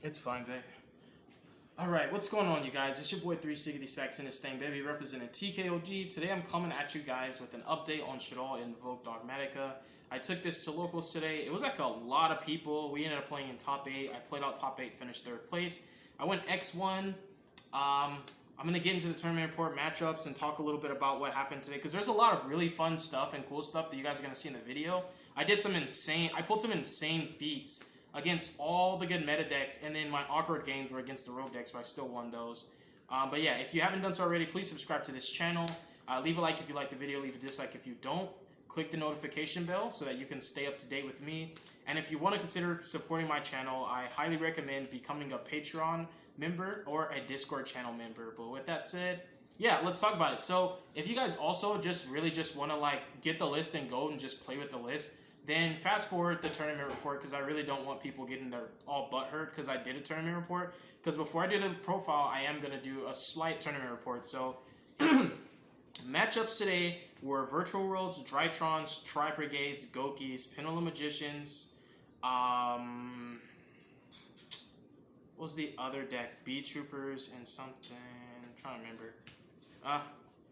It's fine, babe. Alright, what's going on, you guys? It's your boy 360 Stacks in this thing, baby, representing TKOG. Today I'm coming at you guys with an update on SHADDOLL INVOKED DOGMATIKA. I took this to locals today. It was like a lot of people. We ended up playing in top 8. I played out top 8, finished 3rd place. I went X1. I'm going to get into the tournament report matchups and talk a little bit about what happened today, because there's a lot of really fun stuff and cool stuff that you guys are going to see in the video. I pulled some insane feats against all the good meta decks, and then my awkward games were against the rogue decks, but I still won those. But yeah, if you haven't done so already, please subscribe to this channel. Leave a like if you like the video, leave a dislike if you don't. Click the notification bell so that you can stay up to date with me. And if you want to consider supporting my channel, I highly recommend becoming a Patreon member or a Discord channel member. But with that said, yeah, let's talk about it. So if you guys also just want to like get the list and go and just play with the list, then fast forward the tournament report, because I really don't want people getting their all butt hurt because I did a tournament report. Because before I do the profile, I am going to do a slight tournament report. So matchups today were Virtual Worlds, Drytrons, Tri-Brigades, Gokis, Pendulum Magicians. What was the other deck? B-Troopers and something. I'm trying to remember.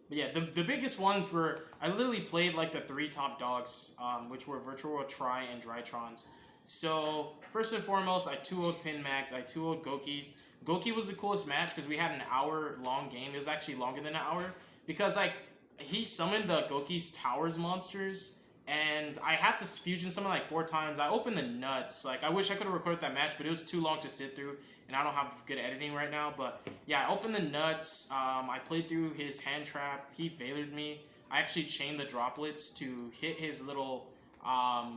But yeah, the biggest ones were, I literally played like the 3 top dogs, which were Virtual World, Tri, and Drytrons. So, first and foremost, I 2-0'd Pin Mags, I 2-0'd Gokis. Goki was the coolest match because we had an hour-long game. It was actually longer than an hour, because like, he summoned the Goki's Towers monsters, and I had to fusion summon like 4 times. I opened the nuts. Like, I wish I could have recorded that match, but it was too long to sit through, and I don't have good editing right now. But yeah, I opened the nuts. I played through his hand trap. He veilered me. I actually chained the droplets to hit his little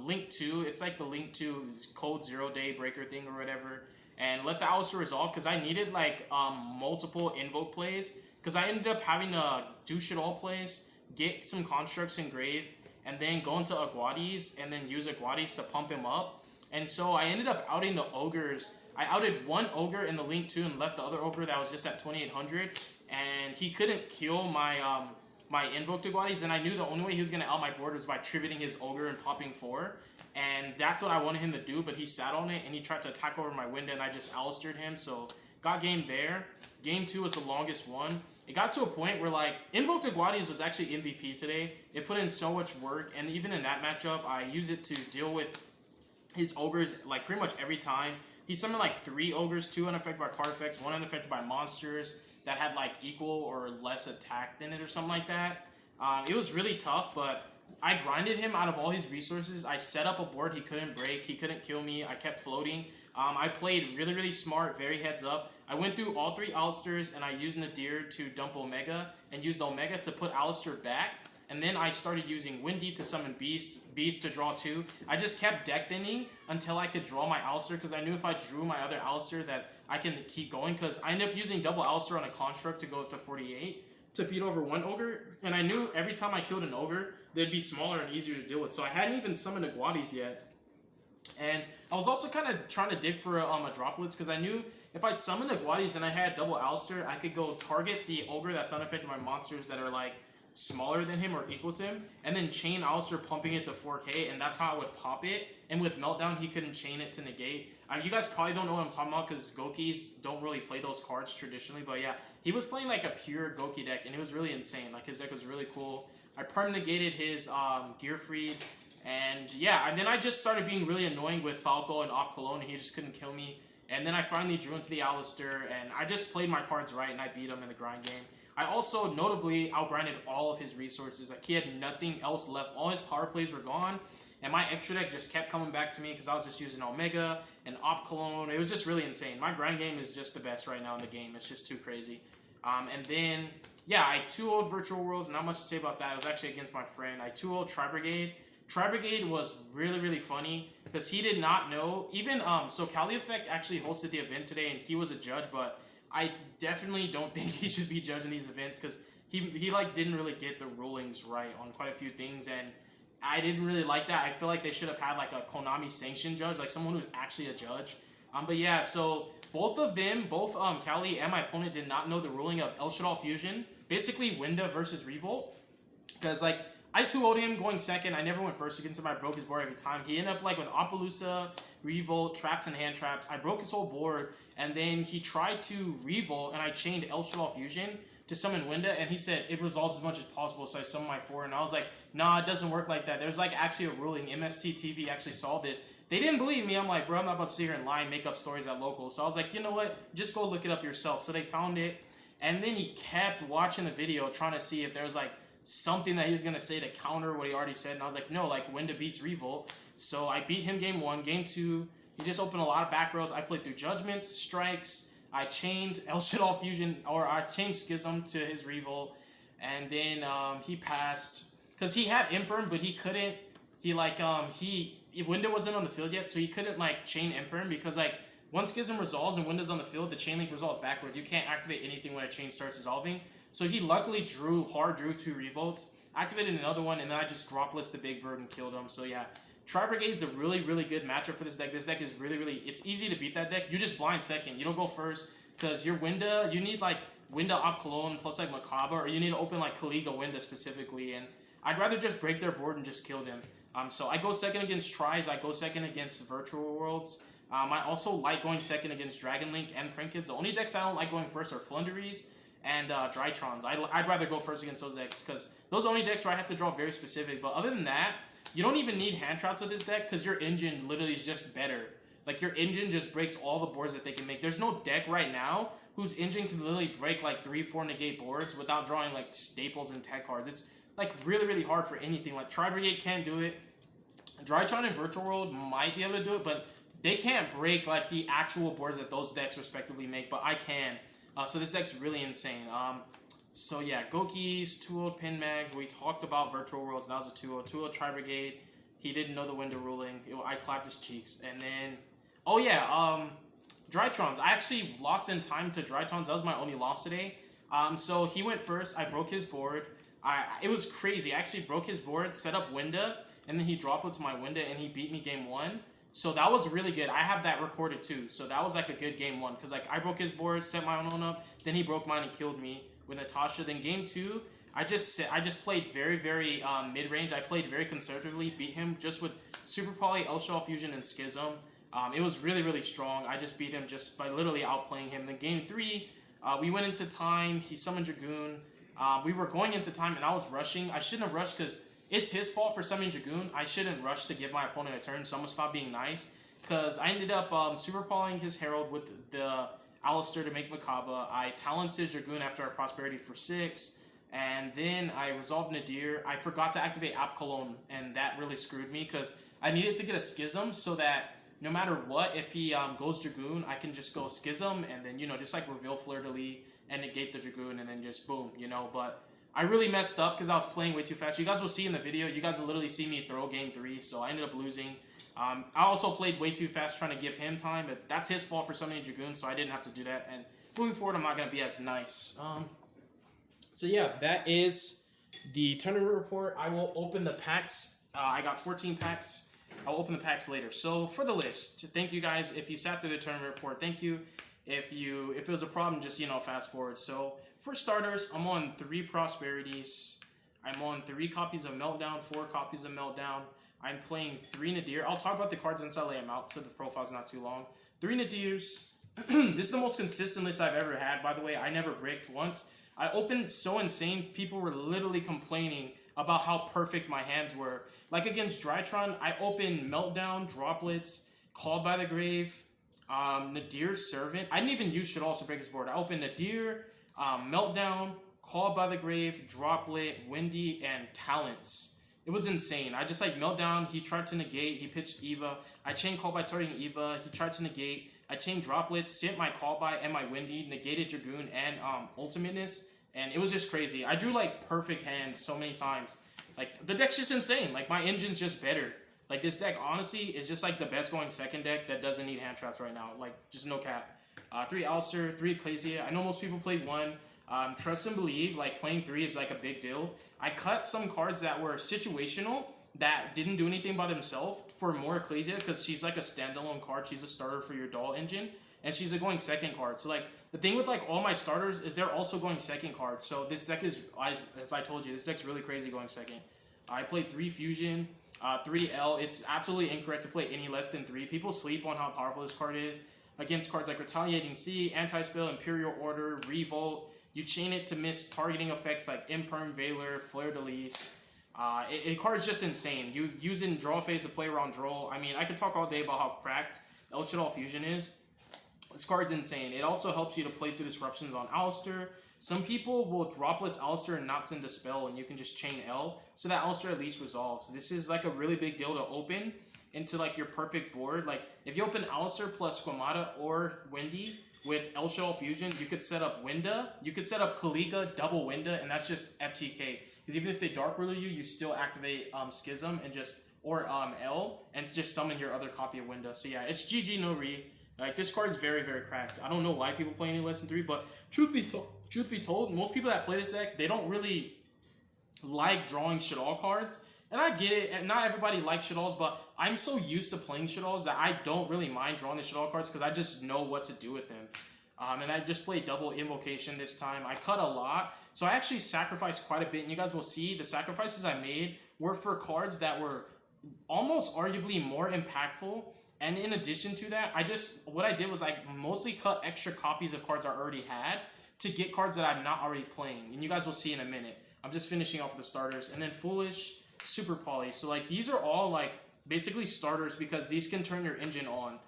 Link 2. It's like the Link 2 code 0 day breaker thing or whatever. And let the Alistair resolve, because I needed like multiple invoke plays. Because I ended up having to do SHADDOLL plays, get some constructs engraved, and then go into Aguadis and then use Aguadis to pump him up. And so I ended up outing the ogres. I outed one ogre in the Link 2 and left the other ogre that was just at 2800, and he couldn't kill my my invoked Aguadis, and I knew the only way he was going to out my board was by tributing his ogre and popping 4, and that's what I wanted him to do, but he sat on it and he tried to attack over my window, and I just Alistair'd him, so got game there. Game 2 was the longest one. It got to a point where like invoked Aguadis was actually MVP today. It put in so much work, and even in that matchup, I used it to deal with his ogres like pretty much every time. He summoned like 3 ogres, 2 unaffected by card effects, 1 unaffected by monsters that had like equal or less attack than it or something like that. It was really tough, but I grinded him out of all his resources. I set up a board he couldn't break. He couldn't kill me. I kept floating. I played really, really smart, very heads up. I went through all 3 Alistairs, and I used Nadir to dump Omega and used Omega to put Alistair back. And then I started using Windy to summon Beast to draw 2. I just kept deck thinning until I could draw my Alistair, because I knew if I drew my other Alistair that I can keep going, because I ended up using double Alistair on a construct to go up to 48 to beat over 1 ogre, and I knew every time I killed an ogre, they'd be smaller and easier to deal with. So I hadn't even summoned Aguadis yet. And I was also kind of trying to dig for a droplets, because I knew if I summoned Aguadis and I had double Alistair, I could go target the ogre that's unaffected by monsters that are like smaller than him or equal to him, and then chain Alistair pumping it to 4k, and that's how I would pop it. And with Meltdown, he couldn't chain it to negate. You guys probably don't know what I'm talking about, because Gokis don't really play those cards traditionally, but yeah, he was playing like a pure Goki deck, and it was really insane. Like, his deck was really cool. I perm negated his Gearfried, and yeah, and then I just started being really annoying with Falco and Op Cologne, and he just couldn't kill me. And then I finally drew into the Alistair, and I just played my cards right, and I beat him in the grind game. I also notably outgrinded all of his resources. Like, he had nothing else left. All his power plays were gone, and my extra deck just kept coming back to me because I was just using Omega and Op Cologne. It was just really insane. My grind game is just the best right now in the game. It's just too crazy. And then, yeah, I 2-0'd Virtual Worlds. Not much to say about that. It was actually against my friend. I 2-0'd Tri-Brigade. Tri-Brigade was really, really funny because he did not know. Even, so Cali Effect actually hosted the event today, and he was a judge, but I definitely don't think he should be judging these events, because he like didn't really get the rulings right on quite a few things, and I didn't really like that. I feel like they should have had like a Konami sanctioned judge, like someone who's actually a judge. But yeah, so both of them, both Cali and my opponent, did not know the ruling of El SHADDOLL Fusion, basically Winda versus Revolt, because like I 2-0'd him going second. I never went first against him. I broke his board every time. He ended up like with Appaloosa, Revolt, Traps, and Hand Traps. I broke his whole board, and then he tried to Revolt, and I chained SHADDOLL Fusion to summon Winda, and he said it resolves as much as possible, so I summoned my 4, and I was like, nah, it doesn't work like that. There's like actually a ruling. MSC TV actually saw this. They didn't believe me. I'm like, bro, I'm not about to sit here and lie and make up stories at locals. So I was like, you know what? Just go look it up yourself. So they found it. And then he kept watching the video trying to see if there was like something that he was going to say to counter what he already said. And I was like, no, like Winda beats Revolt. So I beat him game 1. Game 2, he just opened a lot of back rows. I played through Judgments, Strikes. I chained SHADDOLL Fusion, or I chained Schism to his Revolt. And then he passed. Because he had Imperm, but he couldn't. Winda wasn't on the field yet, so he couldn't like chain Imperm because like once Schism resolves and Winda's on the field, the chain link resolves backward. You can't activate anything when a chain starts resolving. So he luckily drew 2 Revolts, activated another one, and then I just droplets the Big Bird and killed him. So yeah, Tri-Brigade's a really, really good matchup for this deck. This deck is really, really, it's easy to beat that deck. You just blind second. You don't go first because your Winda, you need like Winda Op Cologne plus like Macabre, or you need to open like Kaliga Winda specifically, and I'd rather just break their board and just kill them. So I go second against Tries, I go second against Virtual Worlds. I also like going second against Dragon Link and Prinkids. The only decks I don't like going first are Flunderies and Drytrons. I'd rather go first against those decks because those are only decks where I have to draw very specific. But other than that, you don't even need hand traps with this deck because your engine literally is just better. Like your engine just breaks all the boards that they can make. There's no deck right now whose engine can literally break like 3-4 negate boards without drawing like staples and tech cards. It's like really, really hard for anything. Like Tri-Brigade can't do it. Drytron and Virtual World might be able to do it, but they can't break like the actual boards that those decks respectively make, but I can. So this deck's really insane. So yeah, Goki's 2-0 Pin Mag. We talked about Virtual Worlds. That was a 2-0. 2-0 Tri-Brigade. He didn't know the Winda ruling. I clapped his cheeks. And then, oh yeah, Drytrons. I actually lost in time to Drytrons. That was my only loss today. So he went first. I broke his board. It was crazy. I actually broke his board, set up Winda, and then he droplets my Winda, and he beat me game 1. So that was really good. I have that recorded too. So that was like a good game 1. Because like I broke his board, set my own up, then he broke mine and killed me with Natasha. Then game 2, I just played very, very mid-range. I played very conservatively, beat him just with Super Poly, SHADDOLL Fusion, and Schism. It was really, really strong. I just beat him just by literally outplaying him. Then game 3, we went into time. He summoned Dragoon. We were going into time and I was rushing. I shouldn't have rushed because it's his fault for summoning Dragoon. I shouldn't rush to give my opponent a turn, so I'm going to stop being nice. Because I ended up Super Polying his Herald with the Alistair to make Macabre. I Talons his Dragoon after our Prosperity for 6. And then I resolved Nadir. I forgot to activate App Cologne, and that really screwed me because I needed to get a Schism so that no matter what, if he goes Dragoon, I can just go Schism and then, you know, just like reveal Fleur-de-Lis and negate the Dragoon and then just boom, you know. But I really messed up because I was playing way too fast. You guys will see in the video, you guys will literally see me throw game 3, so I ended up losing. I also played way too fast trying to give him time, but that's his fault for summoning Dragoon, so I didn't have to do that. And moving forward, I'm not going to be as nice. So yeah, that is the tournament report. I will open the packs. I got 14 packs. I'll open the packs later. So for the list, thank you guys. If you sat through the tournament report, thank you. If it was a problem, just, you know, fast forward. So for starters, I'm on 3 Prosperities. I'm on 3 copies of Meltdown, 4 copies of Meltdown. I'm playing 3 Nadir. I'll talk about the cards once I lay them out so the profile's not too long. 3 Nadirs. This is the most consistent list I've ever had, by the way. I never bricked once. I opened so insane, people were literally complaining about how perfect my hands were. Like against Drytron, I opened Meltdown, Droplets, Called by the Grave, Nadir Servant. I didn't even use SHADDOLL to break his board. I opened Nadir, Meltdown, Called by the Grave, Droplet, Windy, and Talents. It was insane. I just like Meltdown, he tried to negate, he pitched Eva. I chained Call by targeting Eva, he tried to negate. I chained Droplets, sent my Call by and my Windy, negated Dragoon and Ultimateness, and it was just crazy. I drew like perfect hands so many times. Like the deck's just insane. Like my engine's just better. Like this deck honestly is just like the best going second deck that doesn't need hand traps right now. Like just no cap. 3 Alistair, 3 Ecclesia. I know most people play 1. Trust and Believe, like playing 3 is like a big deal. I cut some cards that were situational that didn't do anything by themselves for more Ecclesia because she's like a standalone card. She's a starter for your doll engine, and she's a going second card. So like the thing with like all my starters is they're also going second cards. So this deck is, as I told you, this deck's really crazy going second. I played 3 Fusion, 3 L. It's absolutely incorrect to play any less than 3. People sleep on how powerful this card is against cards like Retaliating Sea, Anti-Spell, Imperial Order, Revolt. You chain it to miss targeting effects like Imperm, Valor, Flare Delis. The card's just insane. You use it in draw phase to play around draw. I mean, I could talk all day about how cracked SHADDOLL Fusion is. This card's insane. It also helps you to play through disruptions on Alistair. Some people will Droplets Alistair and not send a spell, and you can just chain L, so that Alistair at least resolves. This is like a really big deal to open into like your perfect board. Like if you open Alistair plus Squamata or Wendy with SHADDOLL Fusion, you could set up Winda, you could set up Kaliga, double Winda, and that's just FTK. Because even if they Dark Ruler you, you still activate Schism and just, or L, and just summon your other copy of Winda. So yeah, it's GG no re. Like this card is very, very cracked. I don't know why people play any less than 3, but truth be told, most people that play this deck, they don't really like drawing SHADDOLL cards. And I get it, and not everybody likes SHADDOLLs, but I'm so used to playing SHADDOLLs that I don't really mind drawing the SHADDOLL cards because I just know what to do with them. And I just played double Invocation this time. I cut a lot, so I actually sacrificed quite a bit, and you guys will see the sacrifices I made were for cards that were almost arguably more impactful. And in addition to that, what I did was I mostly cut extra copies of cards I already had to get cards that I'm not already playing. And you guys will see in a minute. I'm just finishing off the starters. And then Foolish, Super Poly. So like these are all like basically starters because these can turn your engine on.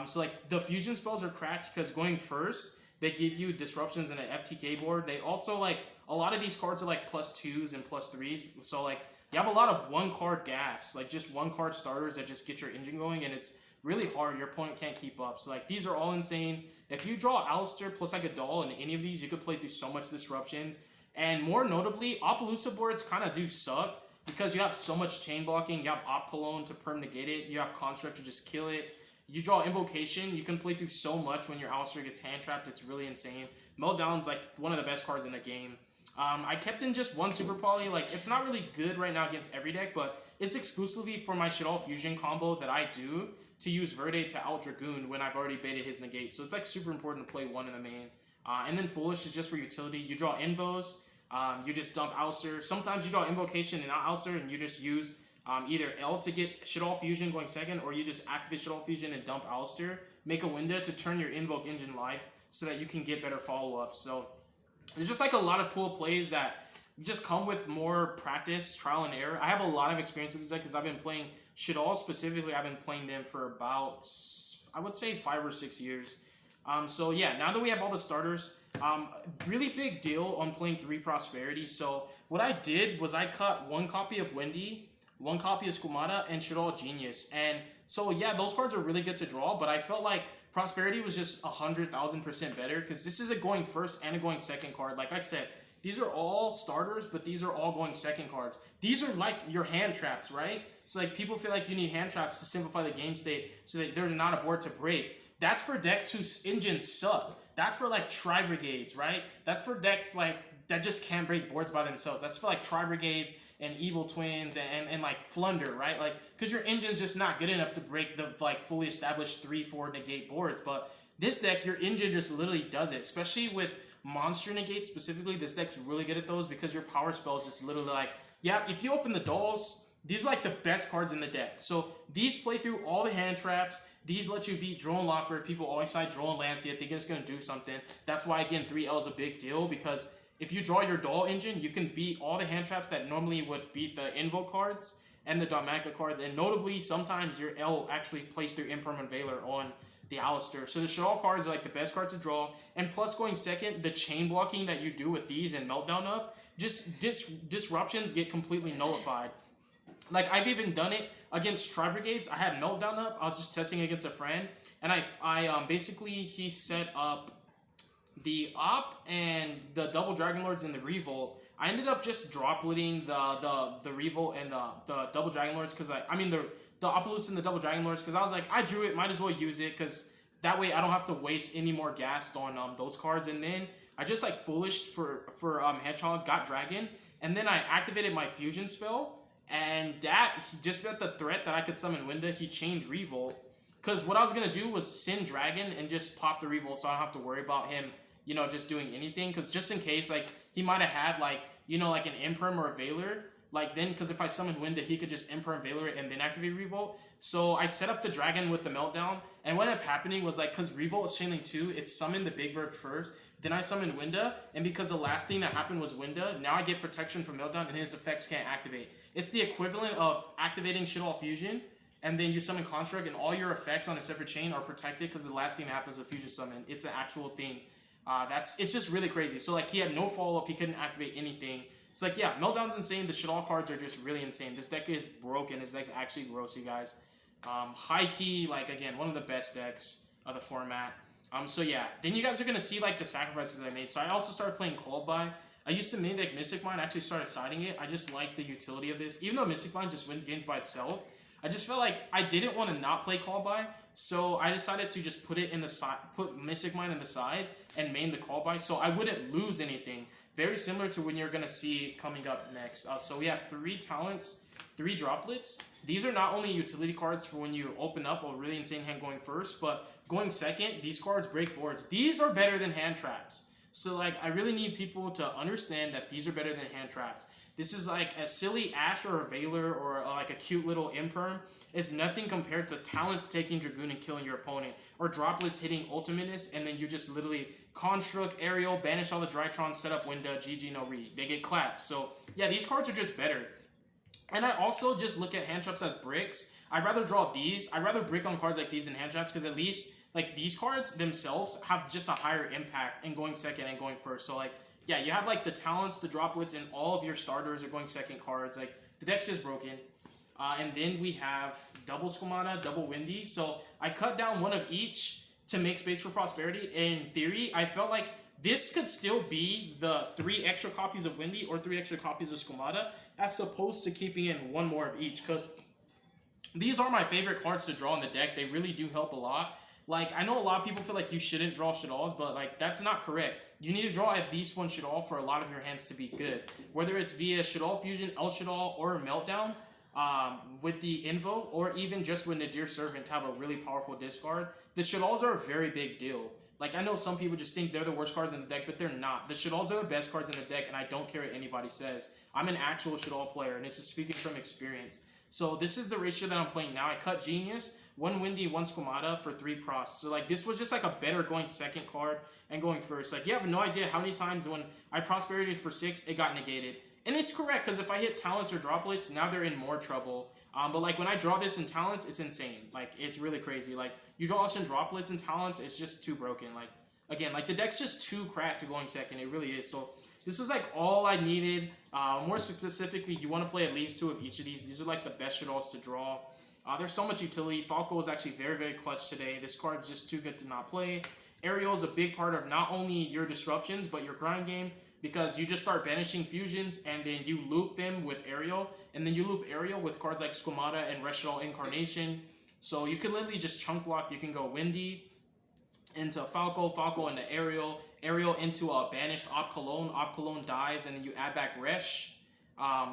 So like the fusion spells are cracked because going first, they give you disruptions in an FTK board. They also like, a lot of these cards are like +2s and +3s. So like you have a lot of 1-card gas, like just 1-card starters that just get your engine going, and it's really hard. Your opponent can't keep up. So like these are all insane. If you draw Alistair plus like a doll in any of these, you could play through so much disruptions. And more notably, Appaloosa boards kind of do suck because you have so much chain blocking. You have Op Cologne to perm negate it. You have Construct to just kill it. You draw Invocation. You can play through so much when your Alistair gets hand trapped. It's really insane. Meltdown's like one of the best cards in the game. I kept in just 1 Super Poly. Like it's not really good right now against every deck, but it's exclusively for my SHADDOLL Fusion combo that I do to use Verde to out Dragoon when I've already baited his negate. So it's like super important to play 1 in the main. And then Foolish is just for utility. You draw Invos, you just dump Alistair. Sometimes you draw Invocation and not Alistair, and you just use either L to get SHADDOLL Fusion going second, or you just activate SHADDOLL Fusion and dump Alistair. Make a window to turn your Invoke engine live so that you can get better follow-ups. So there's just like a lot of cool plays that just come with more practice, trial and error. I have a lot of experience with this deck because I've been playing SHADDOLL specifically. I've been playing them for about, I would say 5 or 6 years. So yeah, now that we have all the starters, really big deal on playing 3 Prosperity. So what I did was I cut 1 copy of Wendy, 1 copy of Squamata, and SHADDOLL Genius. And so yeah, those cards are really good to draw, but I felt like Prosperity was just 100,000% better because this is a going first and a going second card. Like I said, these are all starters, but these are all going second cards. These are like your hand traps, right? So like people feel like you need hand traps to simplify the game state so that there's not a board to break. That's for decks whose engines suck. That's for like Tri-Brigades, right? That's for decks like that just can't break boards by themselves. That's for like Tri-Brigades and Evil Twins and like Flunder, right? Like, because your engine's just not good enough to break the like fully established 3-4 negate boards. But this deck, your engine just literally does it, especially with monster negates specifically. This deck's really good at those because your power spells just literally like, yeah, if you open the dolls, these are like the best cards in the deck. So these play through all the hand traps. These let you beat Drone Locker. People always side Drone Lancey. I think it's going to do something. That's why, again, 3L is a big deal because if you draw your doll engine, you can beat all the hand traps that normally would beat the Invoke cards and the Dogmatika cards. And notably, sometimes your L actually plays through Impermanent Valor on the Alistair. So the SHADDOLL cards are like the best cards to draw. And plus going second, the chain blocking that you do with these and Meltdown up, just disruptions get completely nullified. Like I've even done it against Tri-Brigades. I had Meltdown up. I was just testing against a friend. And I basically, he set up the Op and the double Dragon Lords and the Revolt. I ended up just dropletting the Revolt and the double Dragon Lords because I mean the Appaloosa and the double Dragon Lords because I was like, I drew it, might as well use it because that way I don't have to waste any more gas on those cards. And then I just like Foolish for Hedgehog, got Dragon, and then I activated my Fusion spell, and that just got the threat that I could summon Winda. He chained Revolt because what I was gonna do was send Dragon and just pop the Revolt so I don't have to worry about him, just doing anything. Because just in case, like he might have had like like an Imperm or a Valor, Like then, because if I summon Winda, he could just Emperor and Valor it and then activate Revolt. So I set up the dragon with the Meltdown, and what ended up happening was like, because Revolt is chaining 2, it summoned the Big Bird first, then I summoned Winda, and because the last thing that happened was Winda, now I get protection from Meltdown and his effects can't activate. It's the equivalent of activating SHADDOLL Fusion, and then you summon Construct, and all your effects on a separate chain are protected because the last thing that happens is a Fusion summon. It's an actual thing. It's just really crazy. So like he had no follow-up, he couldn't activate anything. It's like, yeah, Meltdown's insane. The SHADDOLL cards are just really insane. This deck is broken. This deck's actually gross, you guys. High key, like again, one of the best decks of the format. So yeah, then you guys are gonna see like the sacrifices I made. So I also started playing Called By. I used to main deck Mystic Mine. I actually started siding it. I just like the utility of this. Even though Mystic Mine just wins games by itself, I just felt like I didn't want to not play Called By. So I decided to just put it in the side, put Mystic Mine in the side, and main the Called By, so I wouldn't lose anything. Very similar to when you're gonna see coming up next. So we have 3 talents, 3 droplets. These are not only utility cards for when you open up a really insane hand going first, but going second, these cards break boards. These are better than hand traps. So like, I really need people to understand that these are better than hand traps. This is like a silly Ash or a Valor or like a cute little Imperm. It's nothing compared to talents taking Dragoon and killing your opponent, or droplets hitting Ultimateness, and then you just literally Construct, Aerial, banish all the Drytron, set up Winda, GG, no re. They get clapped. So yeah, these cards are just better. And I also just look at hand traps as bricks. I'd rather draw these. I'd rather brick on cards like these than hand traps, because at least like these cards themselves have just a higher impact in going second and going first. So like, yeah, you have like the talents, the droplets, and all of your starters are going second cards. Like the deck's just broken. And then we have double Squamata, double Windy. So I cut down one of each to make space for Prosperity. In theory, I felt like this could still be the 3 extra copies of Windy or 3 extra copies of Squamata, as opposed to keeping in 1 more of each, because these are my favorite cards to draw in the deck. They really do help a lot. Like, I know a lot of people feel like you shouldn't draw Shaddolls, but like, that's not correct. You need to draw at least 1 Shaddol for a lot of your hands to be good. Whether it's via SHADDOLL Fusion, El Shaddol, or Meltdown, with the Invo, or even just with Nadir Servant to have a really powerful discard. The Shaddolls are a very big deal. Like, I know some people just think they're the worst cards in the deck, but they're not. The Shaddolls are the best cards in the deck, and I don't care what anybody says. I'm an actual Shaddol player, and this is speaking from experience. So this is the ratio that I'm playing now. I cut Genius, 1 Windy, 1 Squamata for 3 Pros. So like, this was just like a better going second card and going first. Like, you have no idea how many times when I Prosperity for 6, it got negated. And it's correct, because if I hit Talents or Droplets, now they're in more trouble. But like, when I draw this in Talents, it's insane. Like, it's really crazy. Like, you draw us in Droplets and Talents, it's just too broken. Like, again, like, the deck's just too cracked to going second. It really is. So this is like all I needed. More specifically, you want to play at least 2 of each of these. These are like the best Shaddolls to draw. There's so much utility. Falco was actually very, very clutch today. This card is just too good to not play. Aerial is a big part of not only your disruptions, but your grind game, because you just start banishing fusions, and then you loop them with Aerial, and then you loop Aerial with cards like Squamata and Reshadol Incarnation. So you can literally just chunk block. You can go Windy into Falco, Falco into Aerial, Aerial into a banished Op Cologne dies, and then you add back Resh.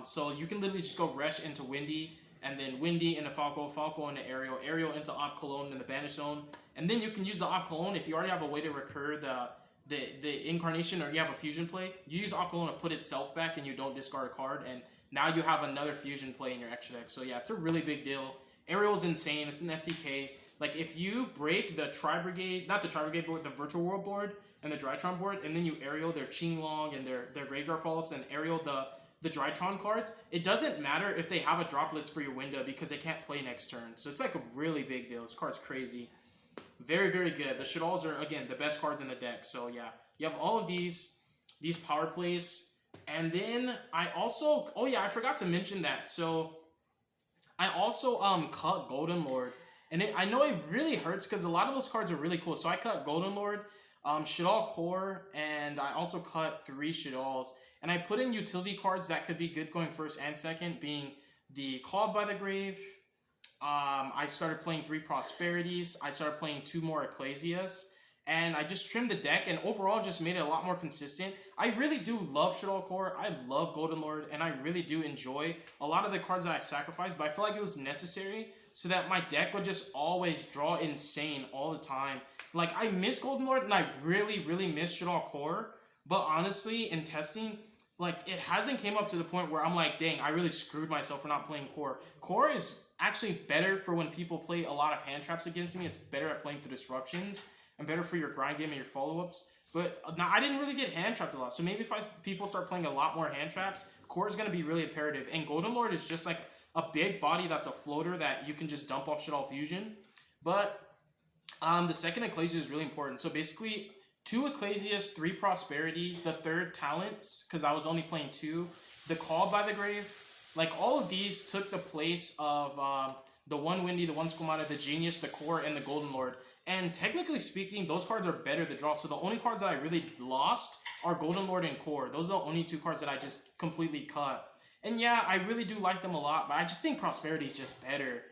So you can literally just go Resh into Windy, and then Windy into Falco, Falco into Aerial, Aerial into Op Cologne in the banish zone. And then you can use the Op Cologne if you already have a way to recur the Incarnation, or you have a fusion play. You use Op Cologne to put itself back, and you don't discard a card, and now you have another fusion play in your extra deck. So yeah, it's a really big deal. Aerial's insane. It's an FTK. Like, if you break the Tri-Brigade, not the Tri-Brigade board, the Virtual World board and the Drytron board, and then you Aerial their Qinglong and their Graveyard Follow-ups, and Aerial the Drytron cards, it doesn't matter if they have a Droplets for your window, because they can't play next turn. So it's like a really big deal. This card's crazy. Very, very good. The Shaddolls are, again, the best cards in the deck. So yeah, you have all of these power plays. And then I also, oh yeah, I forgot to mention that. So I also cut Golden Lord. And I know it really hurts, because a lot of those cards are really cool. So I cut Golden Lord, Shaddol Core, and I also cut 3 Shaddolls. And I put in utility cards that could be good going first and second, being the Called by the Grave. I started playing 3 Prosperities. I started playing 2 more Ecclesias. And I just trimmed the deck, and overall just made it a lot more consistent. I really do love Shaddol Core. I love Golden Lord, and I really do enjoy a lot of the cards that I sacrificed, but I feel like it was necessary so that my deck would just always draw insane all the time. Like, I miss Golden Lord, and I really, really miss Shaddol Core. But honestly, in testing, like, it hasn't came up to the point where I'm like, dang, I really screwed myself for not playing core. Core is actually better for when people play a lot of hand traps against me. It's better at playing the disruptions and better for your grind game and your follow-ups. But now I didn't really get hand trapped a lot. So maybe if people start playing a lot more hand traps, core is going to be really imperative. And Golden Lord is just like a big body that's a floater that you can just dump off SHADDOLL fusion. But the second Ecclesia is really important. So basically, 2 Ecclesias, 3 Prosperity, the 3rd Talents, because I was only playing 2. The Called by the Grave. Like, all of these took the place of the 1 Windy, the 1 Squamata, the Genius, the Core, and the Golden Lord. And technically speaking, those cards are better to draw. So the only cards that I really lost are Golden Lord and Core. Those are the only 2 cards that I just completely cut. And yeah, I really do like them a lot, but I just think Prosperity is just better.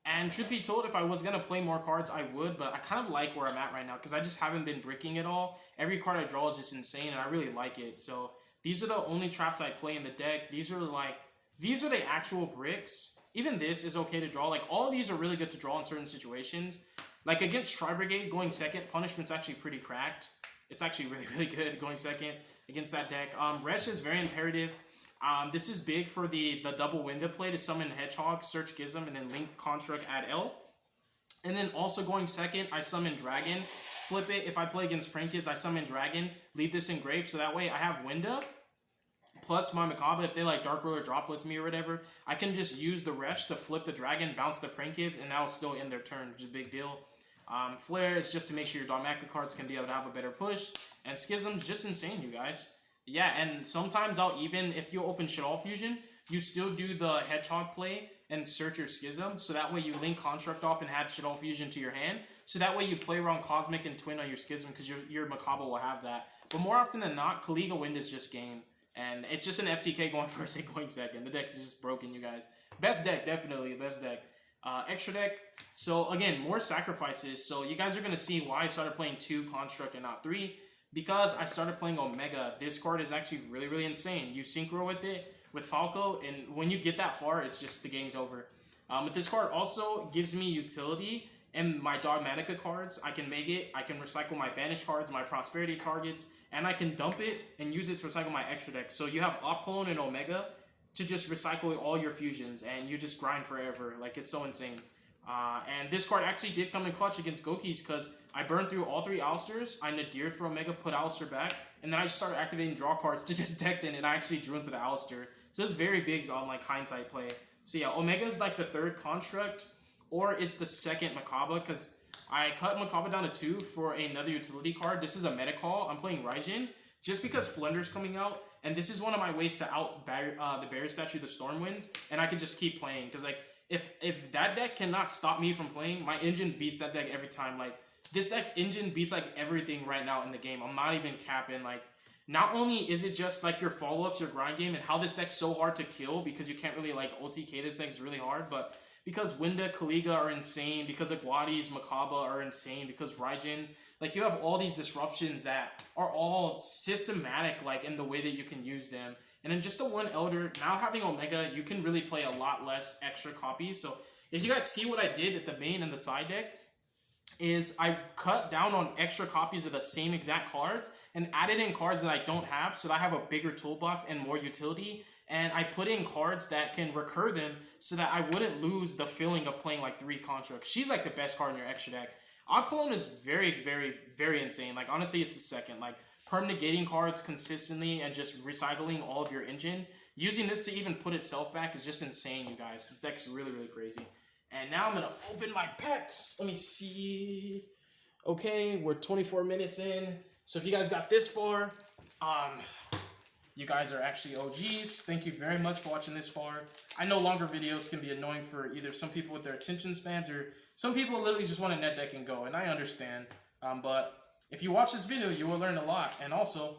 And truth be told, if I was going to play more cards, I would, but I kind of like where I'm at right now because I just haven't been bricking it all. Every card I draw is just insane, and I really like it. So these are the only traps I play in the deck. These are the actual bricks. Even this is okay to draw. Like, all of these are really good to draw in certain situations. Like, against Tri Brigade, going second, punishment's actually pretty cracked. It's actually really, really good going second against that deck. Resh is very imperative. This is big for the double window play to summon Hedgehog, search Gizm, and then link Construct, add L. And then also going second, I summon Dragon. Flip it. If I play against Prank Kids, I summon Dragon. Leave this engraved, so that way I have window. Plus my Macabre, if they like Dark Roller Droplets me or whatever, I can just use the Resh to flip the Dragon, bounce the Prank Kids, and that'll still end their turn, which is a big deal. Flare is just to make sure your Dogmatika cards can be able to have a better push. And Schism's just insane, you guys. Yeah, and sometimes I'll even, if you open SHADDOLL Fusion, you still do the Hedgehog play and search your Schism, so that way you link Construct off and add SHADDOLL Fusion to your hand, so that way you play around Cosmic and Twin on your Schism, because your Macabre will have that. But more often than not, Kaliga Wind is just game, and it's just an FTK going first and going second. The deck is just broken, you guys. Best deck, definitely, best deck. Extra deck, so again, more sacrifices, so you guys are going to see why I started playing 2 Construct and not 3. Because I started playing Omega, this card is actually really, really insane. You synchro with it, with Falco, and when you get that far, it's just the game's over. But this card also gives me utility, and my Dogmatika cards, I can make it, I can recycle my Banish cards, my Prosperity targets, and I can dump it and use it to recycle my extra deck. So you have Opclone and Omega to just recycle all your fusions, and you just grind forever. Like, it's so insane. And this card actually did come in clutch against Gokis because I burned through all 3 Alistairs, I Nadired for Omega, put Alistair back, and then I just started activating draw cards to just deck in, and I actually drew into the Alistair. So it's very big on like hindsight play. So yeah, Omega is like the 3rd Construct, or it's the 2nd Macabre, because I cut Macabre down to 2 for another utility card. This is a meta call. I'm playing Raijin, just because Flender's coming out, and this is one of my ways to out the Barrier Statue, the Stormwinds, and I can just keep playing, because like, if that deck cannot stop me from playing, my engine beats that deck every time. Like, this deck's engine beats like everything right now in the game. I'm not even capping. Like, not only is it just like your follow-ups, your grind game, and how this deck's so hard to kill because you can't really like OTK this deck is really hard, but because Winda, Kaliga are insane, because Aguadi's, Macabre are insane, because Raijin, like, you have all these disruptions that are all systematic, like, in the way that you can use them. And then just the 1 Elder, now having Omega, you can really play a lot less extra copies. So if you guys see what I did at the main and the side deck, is I cut down on extra copies of the same exact cards and added in cards that I don't have so that I have a bigger toolbox and more utility. And I put in cards that can recur them so that I wouldn't lose the feeling of playing like 3 Constructs. She's like the best card in your extra deck. Oclone is very, very, very insane. Like, honestly, it's the 2nd. Like, perm-negating cards consistently and just recycling all of your engine. Using this to even put itself back is just insane, you guys. This deck's really, really crazy. And now I'm going to open my packs. Let me see. Okay, we're 24 minutes in. So if you guys got this far, you guys are actually OGs. Thank you very much for watching this far. I know longer videos can be annoying for either some people with their attention spans or some people literally just want to net deck and go, and I understand. But if you watch this video, you will learn a lot. And also,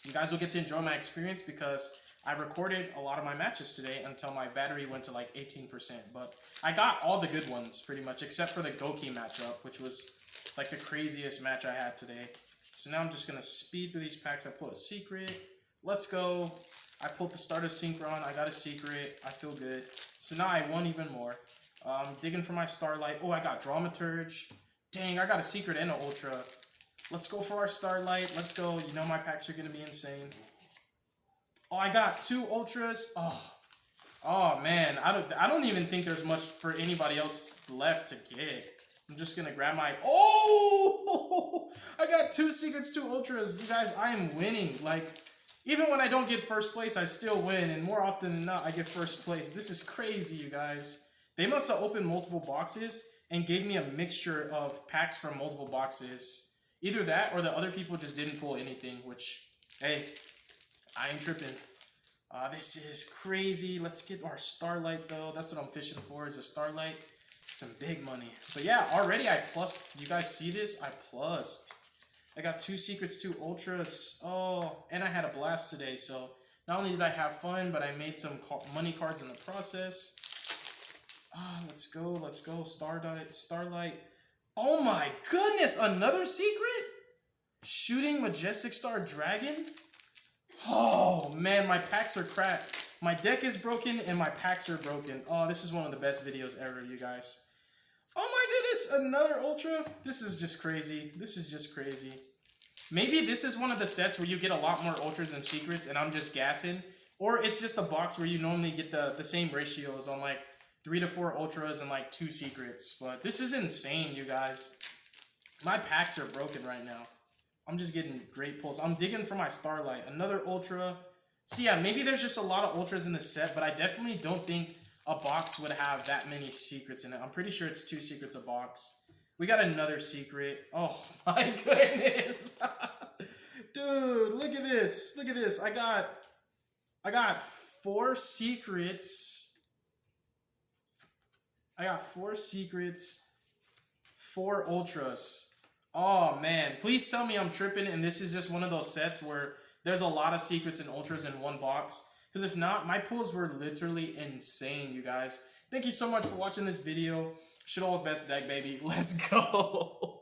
you guys will get to enjoy my experience because I recorded a lot of my matches today until my battery went to like 18%. But I got all the good ones pretty much, except for the Goki matchup, which was like the craziest match I had today. So now I'm just going to speed through these packs. I pulled a secret. Let's go. I pulled the starter Synchron. I got a secret. I feel good. So now I won even more. Digging for my Starlight. Oh, I got Dramaturge. Dang, I got a secret and an Ultra. Let's go for our Starlight. Let's go. You know my packs are going to be insane. Oh, I got 2 ultras. Oh man, I don't even think there's much for anybody else left to get. I'm just gonna grab my. Oh, I got 2 secrets, 2 ultras. You guys, I am winning. Like, even when I don't get first place, I still win, and more often than not, I get first place. This is crazy, you guys. They must have opened multiple boxes and gave me a mixture of packs from multiple boxes. Either that, or the other people just didn't pull anything. Which, hey, I ain't tripping. This is crazy. Let's get our Starlight, though. That's what I'm fishing for, is a Starlight. Some big money. But yeah, already I plussed. You guys see this? I plussed. I got 2 secrets, 2 ultras. Oh, and I had a blast today. So not only did I have fun, but I made some money cards in the process. Let's go. Let's go. Starlight. Oh my goodness. Another secret? Shooting Majestic Star Dragon? Oh man, my packs are cracked. My deck is broken and my packs are broken. Oh, this is one of the best videos ever, you guys. Oh my goodness, another ultra. This is just crazy. This is just crazy. Maybe this is one of the sets where you get a lot more ultras and secrets and I'm just gassing. Or it's just a box where you normally get the same ratios on like 3 to 4 ultras and like 2 secrets. But this is insane, you guys. My packs are broken right now. I'm just getting great pulls. I'm digging for my Starlight. Another ultra. So yeah, maybe there's just a lot of ultras in this set, but I definitely don't think a box would have that many secrets in it. I'm pretty sure it's 2 secrets a box. We got another secret. Oh my goodness. Dude, look at this. Look at this. I got 4 secrets. I got 4 secrets, 4 ultras. Oh man, please tell me I'm tripping and this is just one of those sets where there's a lot of secrets and ultras in one box. Because if not, my pulls were literally insane, you guys. Thank you so much for watching this video. SHADDOLL best deck, baby. Let's go.